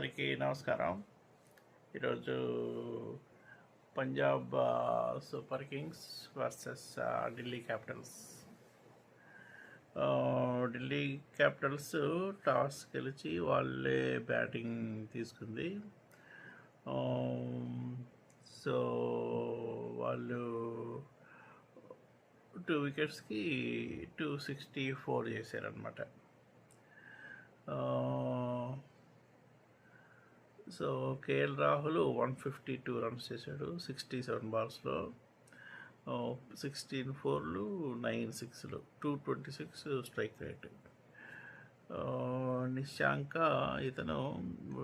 అందరికీ నమస్కారం. ఈరోజు Punjab super Kings versus Delhi Capitals. Delhi Capitals toss గెలిచి వాళ్ళే బ్యాటింగ్ తీసుకుంది. సో వాళ్ళు 2 వికెట్స్కి 264 చేశారనమాట. సో కేఎల్ రాహుల్ 152 రన్స్ చేశాడు 67 బాల్స్లో. 16 4లు 9 6లు 226 స్ట్రైక్ రేట్. నిశాంక ఇతను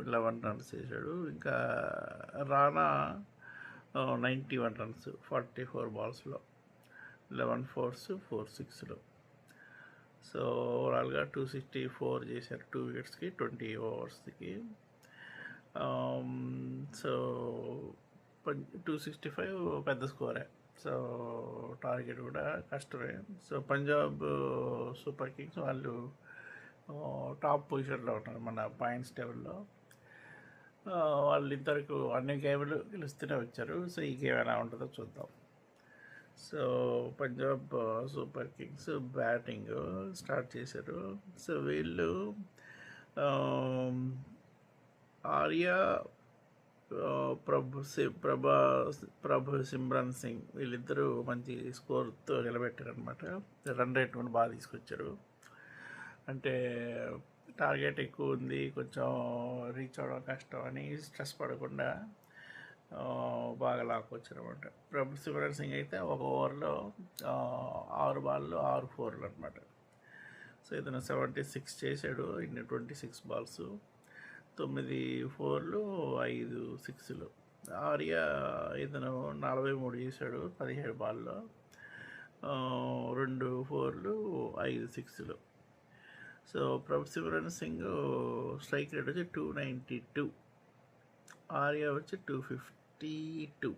11 రన్స్ చేశాడు. ఇంకా రానా 91 రన్స్ 44 బాల్స్లో, 11 4s 4 6లు. సో ఓవరాల్గా 264 చేశారు 2 వికెట్స్కి 20 ఓవర్స్కి. సో 265 పెద్ద స్కోరే. సో టార్గెట్ కూడా కష్టమే. సో పంజాబ్ సూపర్ కింగ్స్ వాళ్ళు టాప్ పొజిషన్లో ఉన్నారు మన పాయింట్స్ టేబుల్లో. వాళ్ళు ఇంతవరకు అన్ని గేమ్లు గెలుస్తూనే వచ్చారు. సో ఈ గేమ్ ఎలా ఉంటుందో చూద్దాం. So Punjab super Kings batting start చేశారు. సో వీళ్ళు ఆర్య, ప్రభు సిమ్రన్ సింగ్ వీళ్ళిద్దరూ మంచి స్కోర్తో నిలబెట్టారు అనమాట. రన్ రేట్ కూడా బాగా తీసుకొచ్చారు. అంటే టార్గెట్ ఎక్కువ ఉంది, కొంచెం రీచ్ అవ్వడం కష్టం అని స్ట్రెస్ పడకుండా బాగా లాక్కొచ్చారు అనమాట. ప్రభు సిమ్రన్ సింగ్ అయితే ఒక ఓవర్లో 6 బాళ్ళు 6 4లు అనమాట. సో ఇతను 76 చేశాడు ఇన్ 26 బాల్స్, 9 4లు 5 6లు. ఆర్య ఇతను 43 చేశాడు 17 బాల్లో, 2 4లు 5 6లు. సో ప్రభు సిమ్రన్ సింగ్ స్ట్రైక్ రేట్ వచ్చి 292, ఆర్య వచ్చి 252.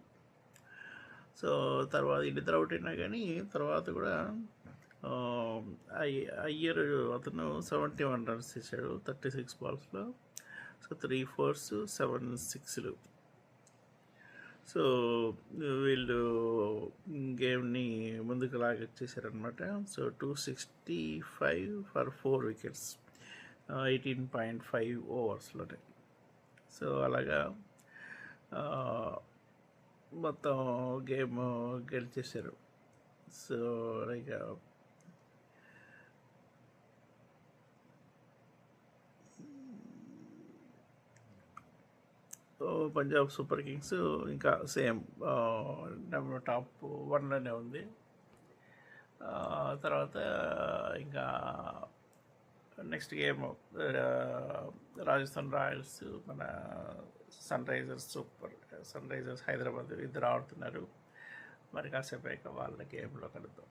సో తర్వాత ఇద్దరు అవుట్ అయినా కానీ తర్వాత కూడా అయ్యర్ అతను 71 రన్స్ చేశాడు 36 బాల్స్లో. So 3 4s 7 6లు. సో వీళ్ళు గేమ్ని ముందుకు లాగొచ్చేసారనమాట. సో 265 ఫర్ 4 వికెట్స్ 18.5 ఓవర్స్లోనే. సో అలాగా మొత్తం గేమ్ గెలిచేశారు. సో ఇక పంజాబ్ సూపర్ కింగ్స్ ఇంకా సేమ్ టాప్ 1లోనే ఉంది. తర్వాత ఇంకా నెక్స్ట్ గేమ్ రాజస్థాన్ రాయల్స్ మన సన్ రైజర్స్ హైదరాబాద్ ఇద్దరు ఆడుతున్నారు. మరి కాసేపు వాళ్ళ గేమ్లో కలుద్దాం.